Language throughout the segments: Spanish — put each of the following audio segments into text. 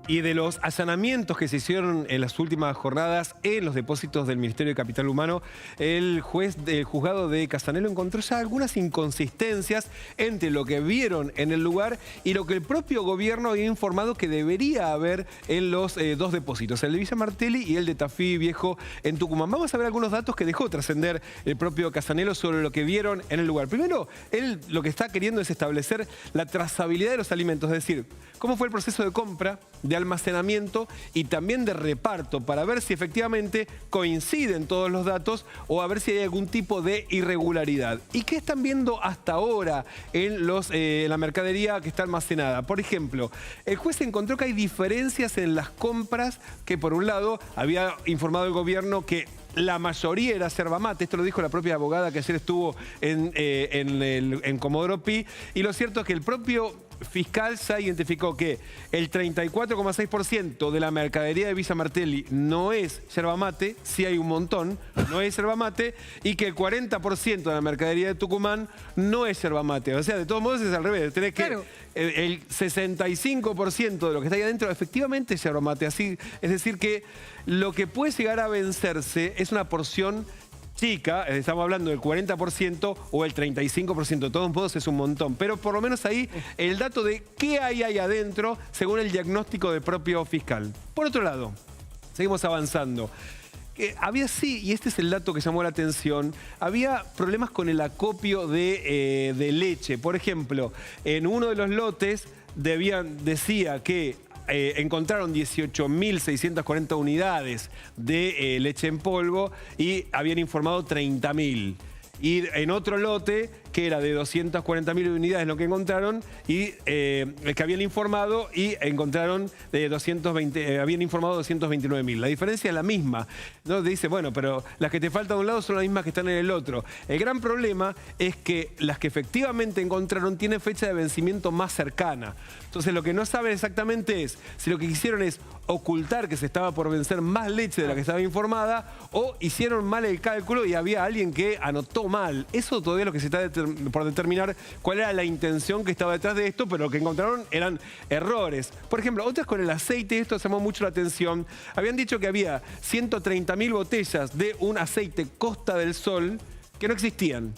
Y de los allanamientos que se hicieron en las últimas jornadas en los depósitos del Ministerio de Capital Humano, el juez del juzgado de Casanelo encontró ya algunas inconsistencias entre lo que vieron en el lugar y lo que el propio gobierno había informado que debería haber en los dos depósitos, el de Villa Martelli y el de Tafí Viejo en Tucumán. Vamos a ver algunos datos que dejó trascender el propio Casanelo sobre lo que vieron en el lugar. Primero, él lo que está queriendo es establecer la trazabilidad de los alimentos, es decir, cómo fue el proceso de compra, de almacenamiento y también de reparto, para ver si efectivamente coinciden todos los datos o a ver si hay algún tipo de irregularidad. ¿Y qué están viendo hasta ahora en la mercadería que está almacenada? Por ejemplo, el juez encontró que hay diferencias en las compras, que por un lado había informado el gobierno que la mayoría era yerba mate. Esto lo dijo la propia abogada que ayer estuvo en Comodoro Pi. Y lo cierto es que el propio fiscal ya identificó que el 34,6% de la mercadería de Villa Martelli no es yerba mate, sí hay un montón, no es yerba mate, y que el 40% de la mercadería de Tucumán no es yerba mate. O sea, de todos modos es al revés. Tenés que Claro. el 65% de lo que está ahí adentro efectivamente es yerba mate. Así, es decir que lo que puede llegar a vencerse es una porción chica, estamos hablando del 40% o el 35%, de todos modos es un montón, pero por lo menos ahí el dato de qué hay ahí adentro según el diagnóstico del propio fiscal. Por otro lado, seguimos avanzando. Había sí, y este es el dato que llamó la atención, había problemas con el acopio de leche. Por ejemplo, en uno de los lotes decía que encontraron 18.640 unidades de leche en polvo y habían informado 30.000. Y en otro lote, que era de 240.000 unidades lo que encontraron, y que habían informado y encontraron habían informado 229.000. La diferencia es la misma. ¿No? Dice, bueno, pero las que te faltan de un lado son las mismas que están en el otro. El gran problema es que las que efectivamente encontraron tienen fecha de vencimiento más cercana. Entonces lo que no saben exactamente es si lo que quisieron es ocultar que se estaba por vencer más leche de la que estaba informada, o hicieron mal el cálculo y había alguien que anotó mal. Eso todavía es lo que se está por determinar cuál era la intención que estaba detrás de esto, pero lo que encontraron eran errores. Por ejemplo, otras con el aceite, esto llamó mucho la atención. Habían dicho que había 130.000 botellas de un aceite Costa del Sol que no existían.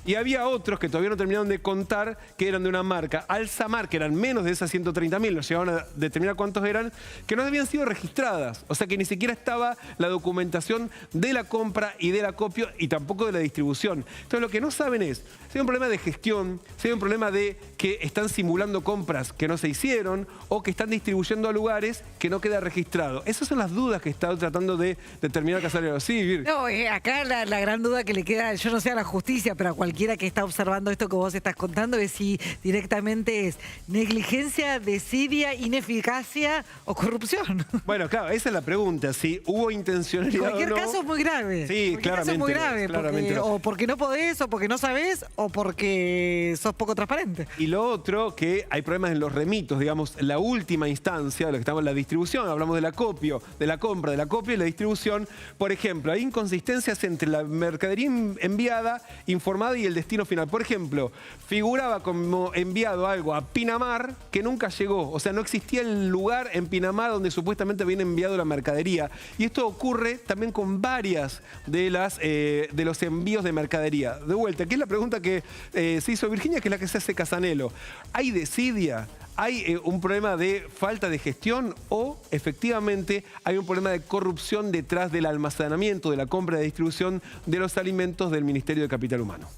Y había otros que todavía no terminaron de contar, que eran de una marca Alsamar, que eran menos de esas 130.000, no llegaban a determinar cuántos eran, que no habían sido registradas. O sea que ni siquiera estaba la documentación de la compra y del acopio y tampoco de la distribución. Entonces lo que no saben es si hay un problema de gestión, si hay un problema de que están simulando compras que no se hicieron o que están distribuyendo a lugares que no queda registrado. Esas son las dudas que está tratando de determinar Casanelo. Sí, Vir. No, acá la gran duda que le queda, yo no sé a la justicia, pero a cualquiera que está observando esto que vos estás contando, es si directamente es negligencia, desidia, ineficacia o corrupción. Bueno, claro, esa es la pregunta, si hubo intencionalidad o no. Cualquier caso es muy grave. Sí, claramente. Caso es muy grave, claramente. o porque no podés, o porque no sabés, o porque sos poco transparente. Y lo otro, que hay problemas en los remitos, digamos, la última instancia, lo que estamos en la distribución, hablamos del acopio, de la compra, del acopio y la distribución. Por ejemplo, hay inconsistencias entre la mercadería enviada, informada y el destino final. Por ejemplo, figuraba como enviado algo a Pinamar que nunca llegó. O sea, no existía el lugar en Pinamar donde supuestamente habían enviado la mercadería. Y esto ocurre también con varias de los envíos de mercadería. De vuelta, que es la pregunta que se hizo Virginia, que es la que se hace Casanelo. ¿Hay desidia? ¿Hay un problema de falta de gestión o efectivamente hay un problema de corrupción detrás del almacenamiento, de la compra y de distribución de los alimentos del Ministerio de Capital Humano?